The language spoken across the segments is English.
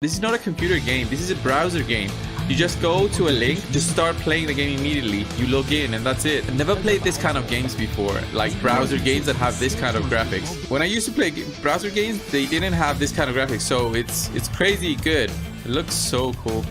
This is not a computer game. This is a browser game. You just go to a link, just start playing the game immediately. You log in and that's it. I've never played this kind of games before, like browser games that have this kind of graphics. When I used to play browser games, they didn't have this kind of graphics, so it's crazy good. It looks so cool.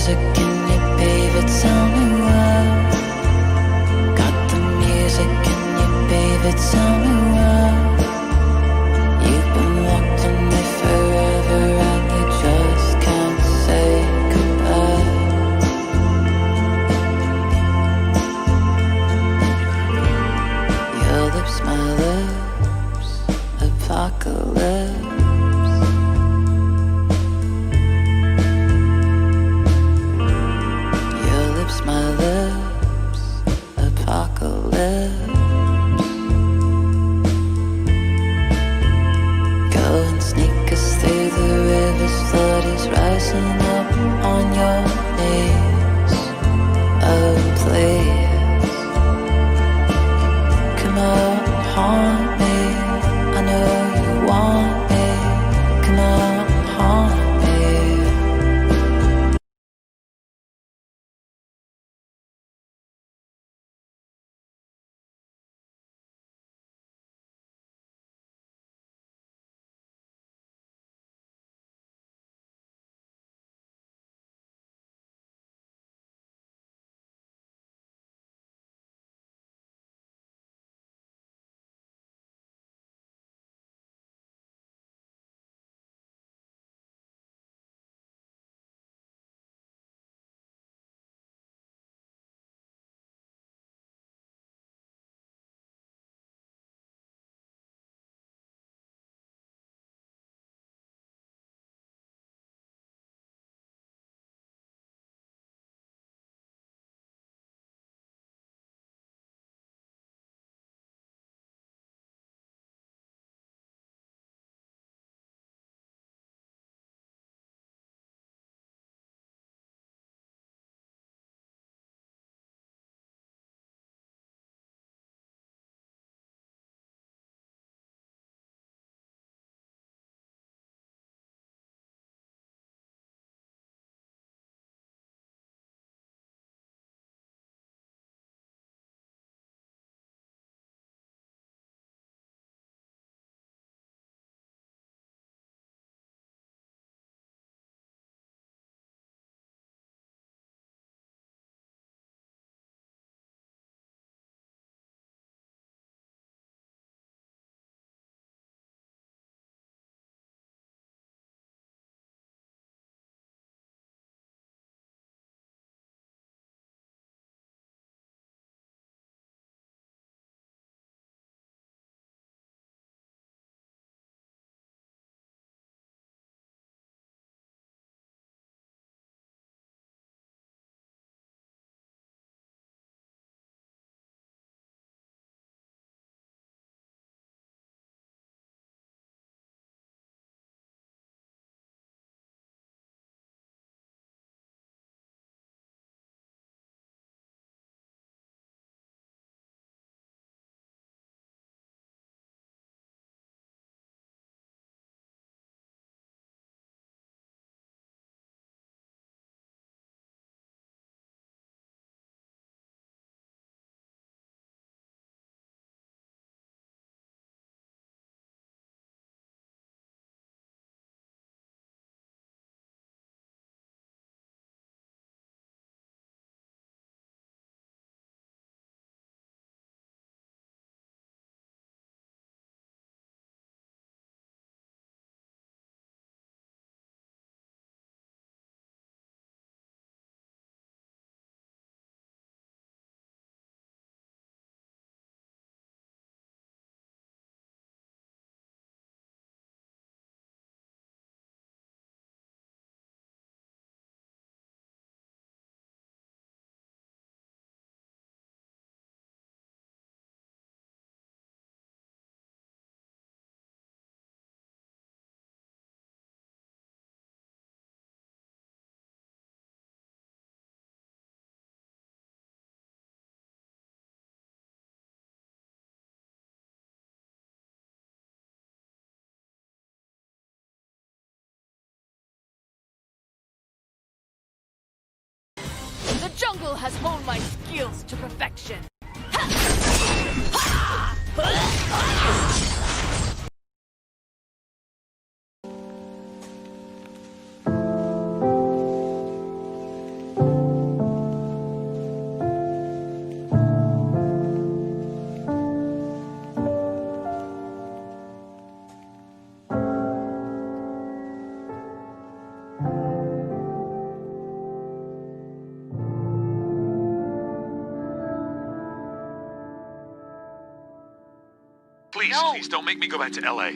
music in your baby, tell me why. Got the music in your baby, tell me why. You've been locked in me forever and you just can't say goodbye. Your lips, my lips, apocalypse. Your lips, my lips, apocalypse. Go and sneak us through the river's flooders, rising up on your knees. Oh, please, come on, haunt me. I know you want me. Come on, haunt me. The jungle has honed my skills to perfection. Please, No. please don't make me go back to LA.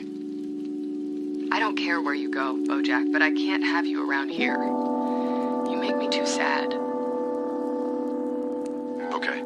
I don't care where you go, Bojack, but I can't have you around here. You make me too sad. Okay.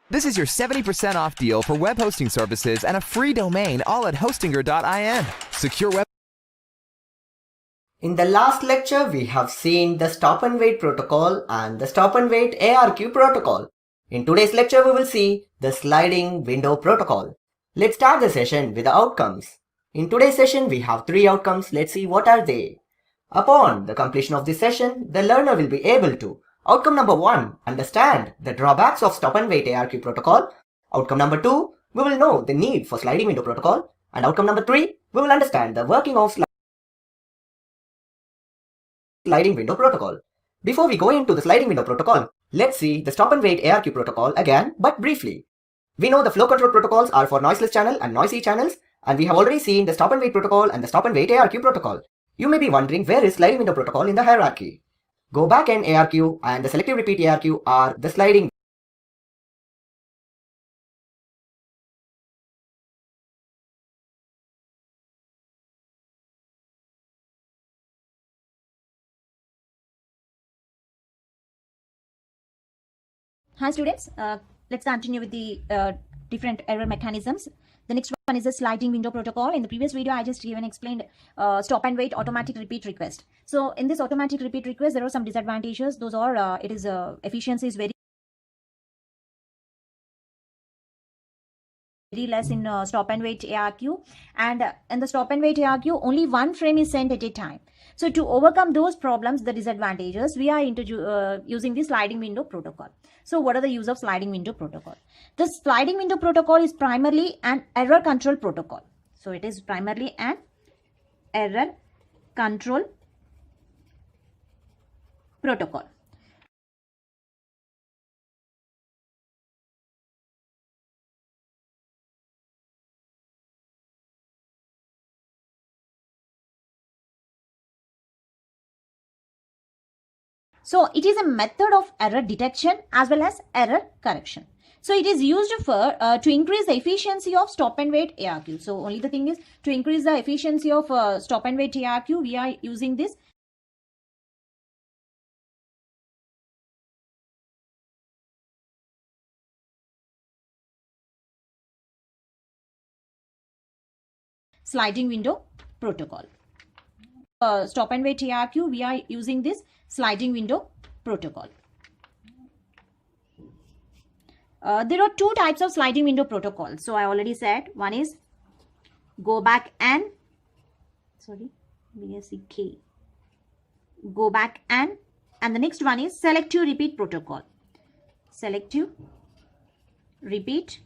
This is your 70% off deal for web hosting services and a free domain all at hostinger.in. Secure web. In the last lecture, we have seen the stop and wait protocol and the stop and wait ARQ protocol. In today's lecture, we will see the sliding window protocol. Let's start the session with the outcomes. In today's session, we have 3 outcomes. Let's see what are they. Upon the completion of this session, the learner will be able to: outcome number 1, understand the drawbacks of stop and wait ARQ protocol. Outcome number 2, we will know the need for sliding window protocol. And outcome number 3, we will understand the working of sliding window protocol. Before we go into the sliding window protocol, let's see the stop and wait ARQ protocol again, but briefly. We know the flow control protocols are for noiseless channel and noisy channels, and we have already seen the stop and wait protocol and the stop and wait ARQ protocol. You may be wondering, where is sliding window protocol in the hierarchy? Go back and ARQ and the selective repeat ARQ are the sliding Hi students, let's continue with the different error mechanisms. The next one is the sliding window protocol. In the previous video, I just even explained stop and wait automatic repeat request. So in this automatic repeat request, there are some disadvantages. Those are efficiency is very less in stop and wait ARQ, and in the stop and wait ARQ, only one frame is sent at a time. So to overcome those problems, the disadvantages, we are using the sliding window protocol. So what are the use of sliding window protocol? The sliding window protocol is primarily an error control protocol. So it is primarily an error control protocol. So it is a method of error detection as well as error correction. So it is used for to increase the efficiency of stop and wait ARQ. So only the thing is, to increase the efficiency of stop and wait ARQ, we are using this sliding window protocol. Stop and wait ARQ, we are using this sliding window protocol. There are 2 types of sliding window protocol. So I already said, one is go back and go back and the next one is selective repeat protocol. Selective repeat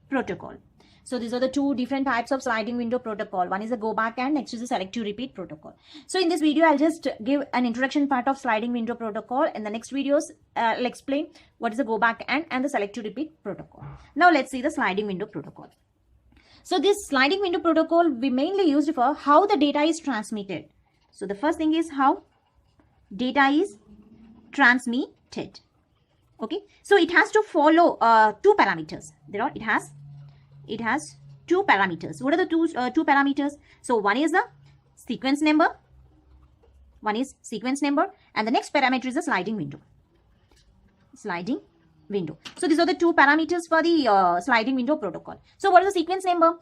protocol. So these are the 2 different types of sliding window protocol. One is a go back and next is a selective repeat protocol. So in this video, I'll just give an introduction part of sliding window protocol. In the next videos, I'll explain what is the go back and the selective repeat protocol. Now let's see the sliding window protocol. So this sliding window protocol we mainly used for how the data is transmitted. So the first thing is how data is transmitted. Okay. So it has to follow 2 parameters. It has 2 parameters. What are the two parameters? So one is the sequence number. And the next parameter is the sliding window. So these are the 2 parameters for the sliding window protocol. So what is the sequence number?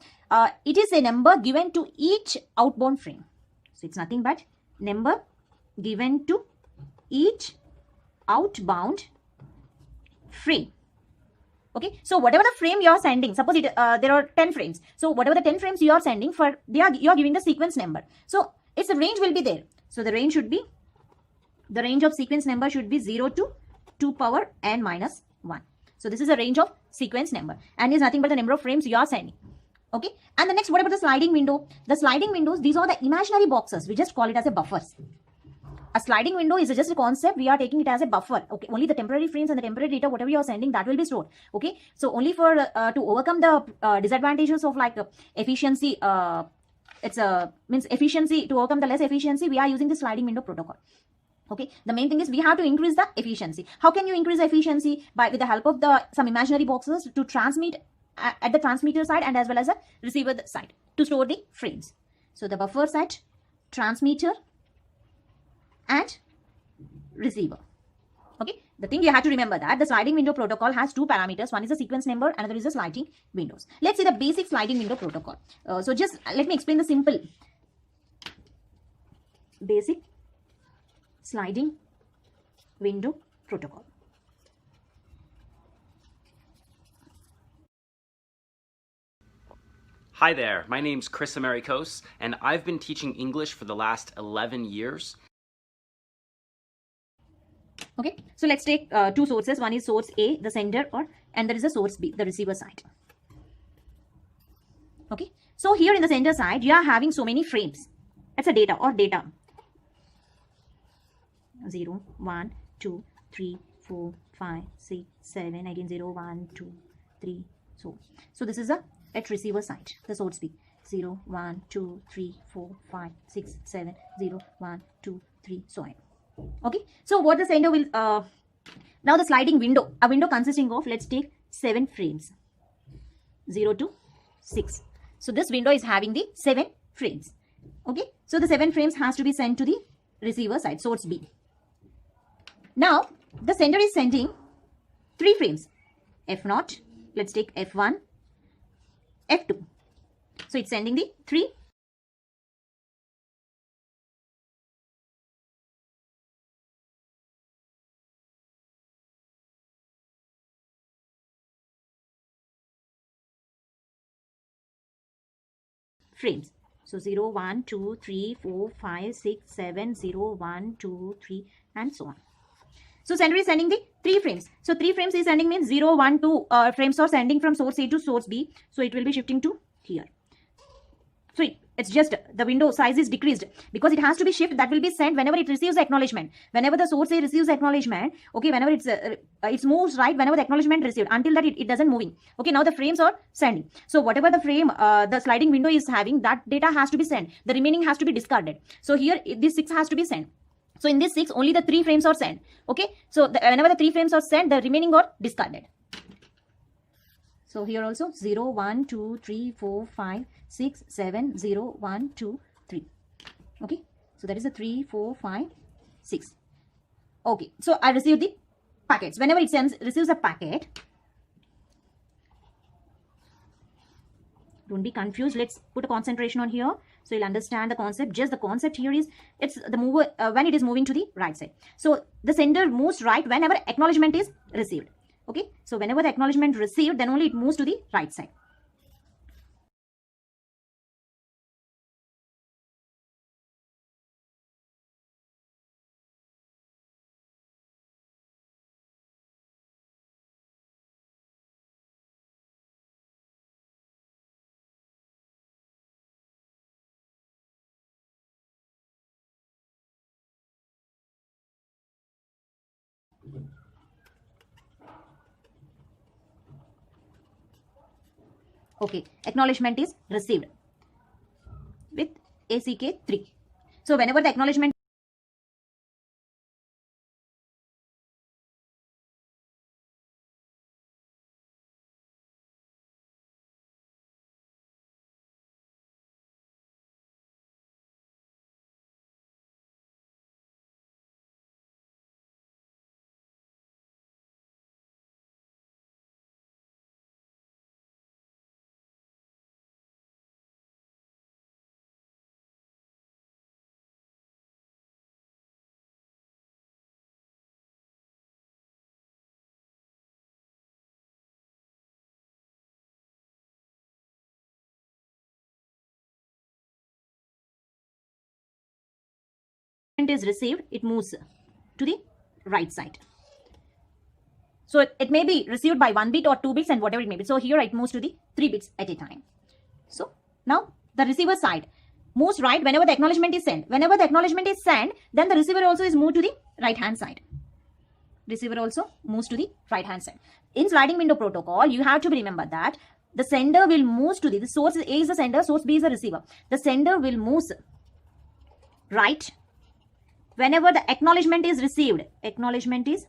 It is a number given to each outbound frame. So it's nothing but number given to each outbound frame. Okay, so whatever the frame you are sending, suppose there are 10 frames. So whatever the 10 frames you are sending, you are giving the sequence number. So its range will be there. So the range of sequence number should be 0 to 2 power n minus 1. So this is a range of sequence number, and is nothing but the number of frames you are sending. Okay, and the next, what about the sliding window? The sliding windows, these are the imaginary boxes. We just call it as a buffers. A sliding window is just a concept. We are taking it as a buffer. Okay, only the temporary frames and the temporary data, whatever you are sending, that will be stored. Okay, so only for to overcome the disadvantages of like efficiency, efficiency, to overcome the less efficiency, we are using the sliding window protocol. Okay, the main thing is we have to increase the efficiency. How can you increase the efficiency? With the help of some imaginary boxes to transmit at the transmitter side and as well as the receiver side to store the frames. So the buffer side, transmitter and receiver. Okay, The thing you have to remember that the sliding window protocol has two parameters. One is the sequence number, another is the sliding windows. Let's see the basic sliding window protocol. So just let me explain the simple basic sliding window protocol. Hi there, my name's Chris Americos, and I've been teaching English for the last 11 years. Okay, so let's take two sources. One is source A, the sender, and there is a source B, the receiver side. Okay, so here in the sender side, you are having so many frames. That's a data or data. 0, 1, 2, 3, 4, 5, 6, 7, again 0, 1, 2, 3, so this is the at receiver side, the source B. 0, 1, 2, 3, 4, 5, 6, 7, 0, 1, 2, 3, so on. Okay, so what the sender will now the sliding window, a window consisting of, let's take 7 frames, 0 to 6. So this window is having the 7 frames. Okay, so the 7 frames has to be sent to the receiver side, source B. Now the sender is sending 3 frames, F0, let's take F1, F2. So it's sending the 3 frames. So 0, 1, 2, 3, 4, 5, 6, 7, 0, 1, 2, 3, and so on. So sender is sending the 3 frames. So 3 frames is sending means 0, 1, 2 frames are sending from source A to source B. So it will be shifting to here. So it's just the window size is decreased because it has to be shift that will be sent whenever it receives the acknowledgement. Whenever the source A receives the acknowledgement, okay, whenever it moves right, whenever the acknowledgement received, until that it doesn't moving. Okay, now the frames are sending. So whatever the frame, the sliding window is having, that data has to be sent. The remaining has to be discarded. So here this 6 has to be sent. So in this 6, only the 3 frames are sent. Okay, so whenever the 3 frames are sent, the remaining are discarded. So here also 0, 1, 2, 3, 4, 5, 6, 7, 0, 1, 2, 3. Okay, so that is a 3, 4, 5, 6. Okay, so I received the packets. Whenever it receives a packet, don't be confused. Let's put a concentration on here, so you'll understand the concept. Just the concept here is it's the mover when it is moving to the right side. So the sender moves right whenever acknowledgement is received. Okay, so whenever the acknowledgement received, then only it moves to the right side. Okay, acknowledgement is received with ACK3. So whenever the acknowledgement is received, it moves to the right side. So it may be received by 1 bit or 2 bits and whatever it may be. So here it moves to the 3 bits at a time. So now the receiver side moves right whenever the acknowledgement is sent. Whenever the acknowledgement is sent, then the receiver also is moved to the right hand side. Receiver also moves to the right hand side. In sliding window protocol, you have to remember that the sender will move to the source A is the sender, source B is the receiver. The sender will move right whenever the acknowledgement is received. Acknowledgement is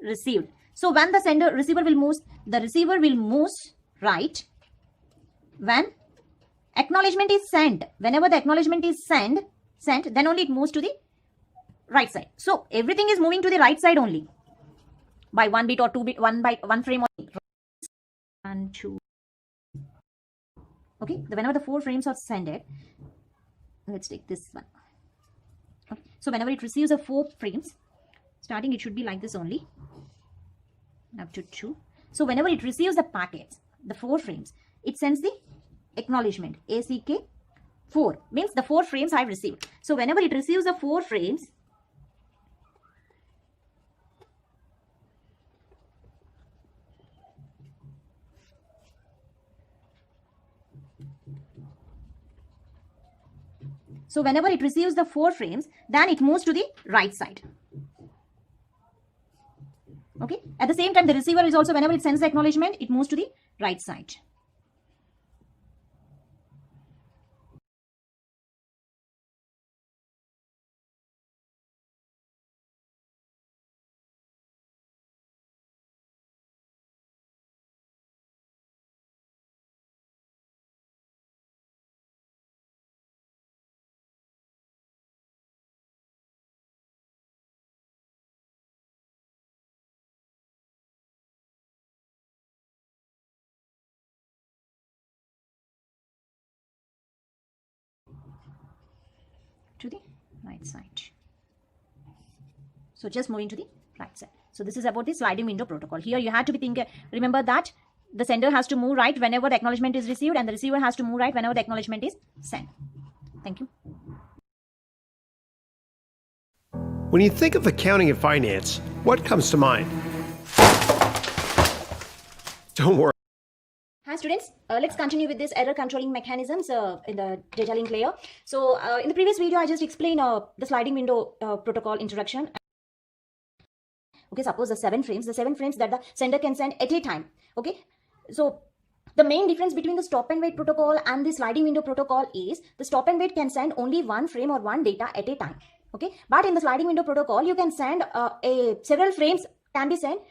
received. So when the receiver will move, the receiver will move right when acknowledgement is sent. Whenever the acknowledgement is sent, then only it moves to the right side. So everything is moving to the right side only. by 1 bit or 2 bit, 1 frame or 1, 2. Okay, whenever the 4 frames are sent, let's take this one. Okay. So whenever it receives the 4 frames, starting it should be like this only, up to 2. So whenever it receives the packets, the 4 frames, it sends the acknowledgement ACK 4, means the 4 frames I have received. So whenever it receives the 4 frames, then it moves to the right side. Okay. At the same time, the receiver is also, whenever it sends the acknowledgement, it moves to the right side. To the right side. So just moving to the right side. So this is about the sliding window protocol. Here you have to be thinking, remember that the sender has to move right whenever the acknowledgement is received, and the receiver has to move right whenever the acknowledgement is sent. Thank you. When you think of accounting and finance, what comes to mind? Don't worry. Hi students, let's continue with this error controlling mechanisms in the data link layer. So in the previous video I just explained the sliding window protocol introduction. Okay, suppose the 7 frames that the sender can send at a time. Okay, so the main difference between the stop and wait protocol and the sliding window protocol is the stop and wait can send only 1 frame or 1 data at a time. Okay, but in the sliding window protocol you can send several frames can be sent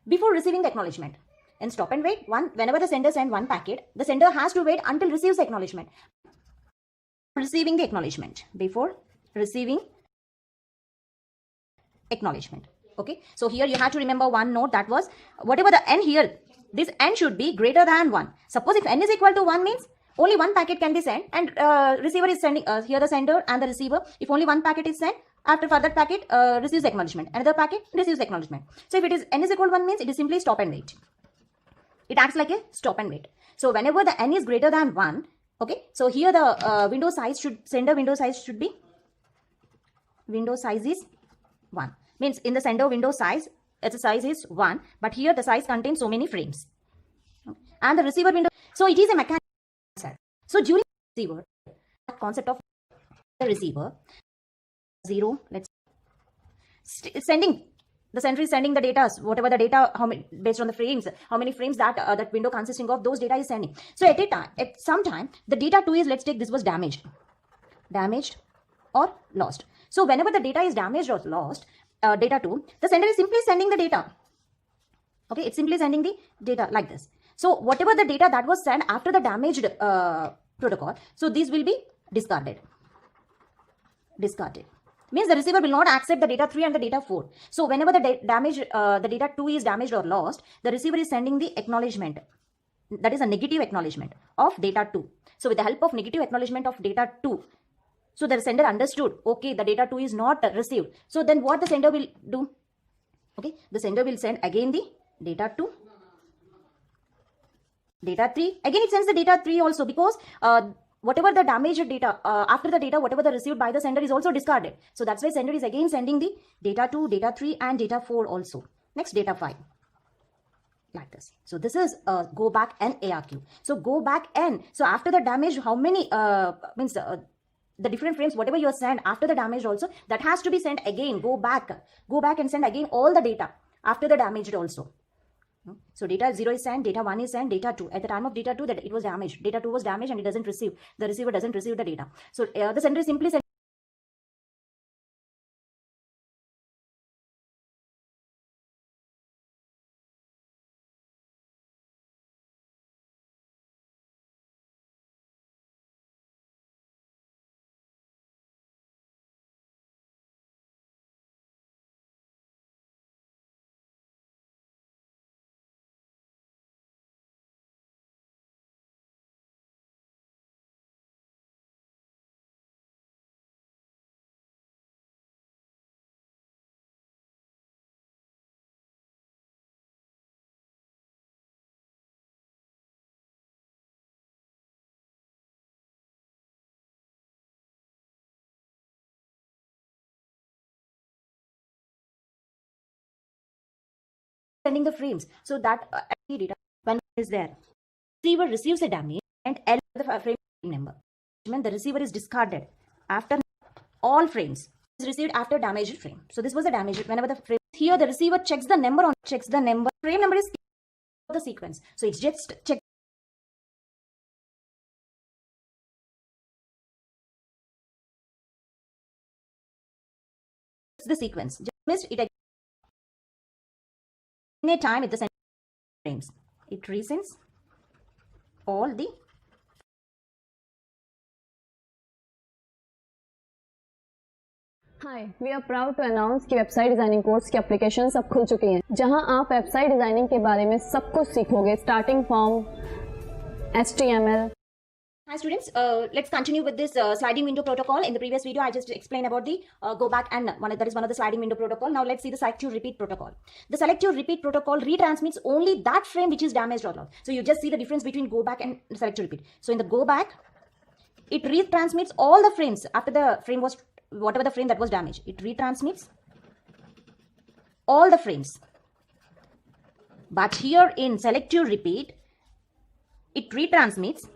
before receiving the acknowledgement. In stop and wait, whenever the sender sends 1 packet, the sender has to wait until receives the acknowledgement. Receiving the acknowledgement, before receiving acknowledgement. Okay, so here you have to remember one note, that was whatever the n here, this n should be greater than 1. Suppose if n is equal to 1 means only 1 packet can be sent, and receiver is sending, here the sender and the receiver, if only 1 packet is sent, after further packet receives acknowledgement, another packet receives acknowledgement. So if it is n is equal to 1 means it is simply stop and wait. It acts like a stop and wait. So whenever the n is greater than 1, okay, so here the window size should be, window size is 1. Means in the sender window size, its size is 1, but here the size contains so many frames. And the receiver window, so it is a mechanical concept. So during the receiver, concept of the receiver, 0, let's sending. The sender is sending the data, whatever the data, based on the frames, how many frames that that window consisting of, those data is sending. So at some time, the data 2 is, let's take this was damaged or lost. So whenever the data is damaged or lost, data 2, the sender is simply sending the data. Okay, it's simply sending the data like this. So whatever the data that was sent after the damaged protocol, so these will be discarded. Means the receiver will not accept the data 3 and the data 4. So whenever the the data 2 is damaged or lost, the receiver is sending the acknowledgement. That is a negative acknowledgement of data 2. So with the help of negative acknowledgement of data 2, so the sender understood, okay, the data 2 is not received. So then what the sender will do? Okay, the sender will send again the data 2, data 3. Again it sends the data 3 also, because whatever the damaged data, after the data, whatever the received by the sender is also discarded. So that's why sender is again sending the data 2, data 3 and data 4 also. Next, data 5. Like this. So this is go back n ARQ. So go back n. So after the damage, how many, means the different frames, whatever you send after the damage also, that has to be sent again. Go back and send again all the data after the damaged also. So data 0 is sent, data 1 is sent, data 2. At the time of data 2, that it was damaged. Data 2 was damaged and it doesn't receive. The receiver doesn't receive the data. So the sender is simply sending sending the frames. So that data when is there, receiver receives a damage and L the frame number. The receiver is discarded after all frames is received after damaged frame. So this was the damaged. Whenever the frame here, the receiver checks the number on frame number is the sequence. So it's just check the sequence. Just missed it in a time at the frames. It resends all the hi we are proud to announce कि website designing course की applications अब खुल चुकी हैं जहां आप website designing के बारे में सब कुछ सीखोगे starting from HTML. Hi students, let's continue with this sliding window protocol. In the previous video, I just explained about the go back and that is one of the sliding window protocol. Now let's see the select to repeat protocol. The select to repeat protocol retransmits only that frame which is damaged or lost. So you just see the difference between go back and select to repeat. So in the go back, it retransmits all the frames after the frame was whatever the frame that was damaged. It retransmits all the frames. But here in select to repeat, it retransmits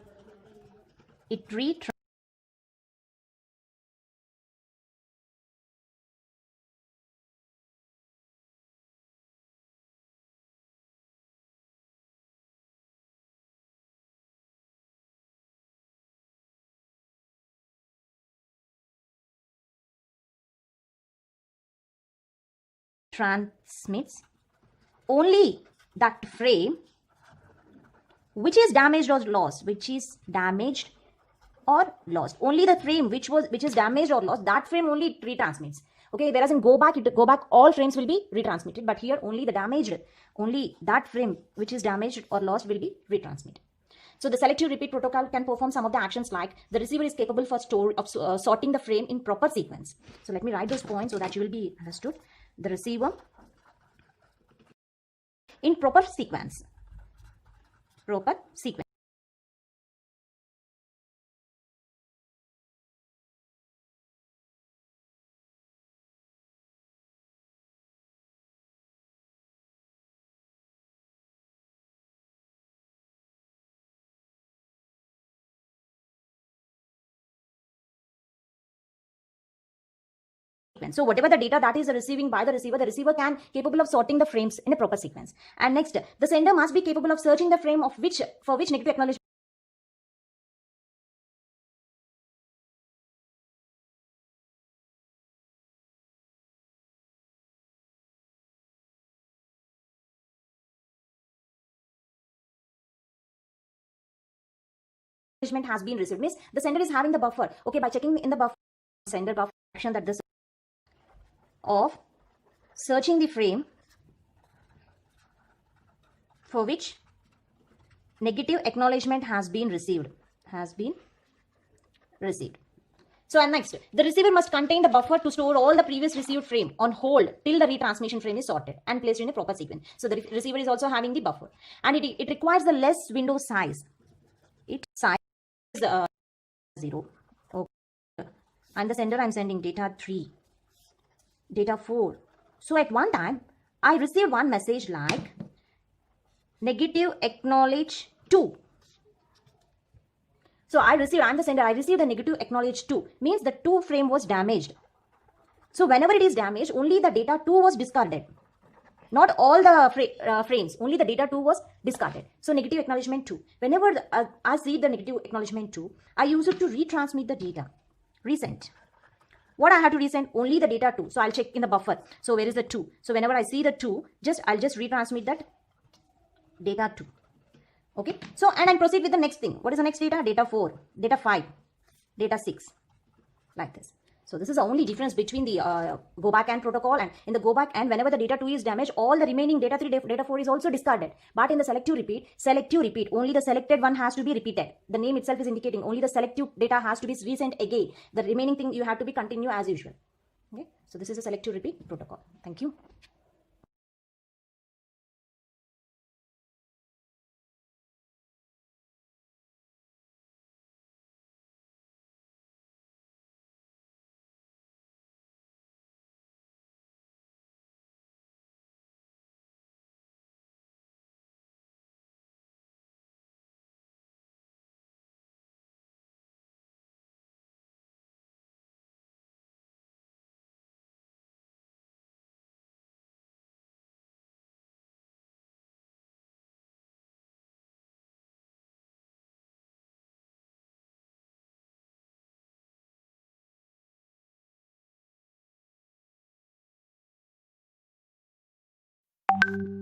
transmits only that frame which is damaged or lost, only the frame which is damaged or lost, that frame only it retransmits. Okay, whereas in go back all frames will be retransmitted, but here only that frame which is damaged or lost will be retransmitted. So the select to repeat protocol can perform some of the actions like the receiver is capable for sorting the frame in proper sequence. So let me write those points so that you will be understood. The receiver in proper sequence. So whatever the data that is receiving by the receiver can capable of sorting the frames in a proper sequence. And next, the sender must be capable of searching the frame for which negative acknowledgement has been received. Means the sender is having the buffer. Okay, by checking in the buffer, sender buffer action that this of searching the frame for which negative acknowledgement has been received. So and next, the receiver must contain the buffer to store all the previous received frame on hold till the retransmission frame is sorted and placed in a proper sequence. So the receiver is also having the buffer, and it requires the less window size. Its size is 0. Okay. And the sender I'm sending data 3. Data 4. So at one time, I received one message like negative acknowledge 2. So I'm the sender, I received the negative acknowledge 2. Means the 2 frame was damaged. So whenever it is damaged, only the data 2 was discarded. Not all the frames, only the data 2 was discarded. So negative acknowledgement 2. Whenever I see the negative acknowledgement 2, I use it to retransmit the data. Resend. What I have to resend? Only the data 2. So I'll check in the buffer. So where is the 2? So whenever I see the 2, I'll just retransmit that data 2. Okay. So and I proceed with the next thing. What is the next data? Data 4, data 5, data 6. Like this. So this is the only difference between the go back and protocol. And in the go back and whenever the data 2 is damaged, all the remaining data 3, data 4 is also discarded. But in the selective repeat, only the selected one has to be repeated. The name itself is indicating only the selective data has to be resent again. The remaining thing you have to be continue as usual. Okay. So this is a selective repeat protocol. Thank you. है।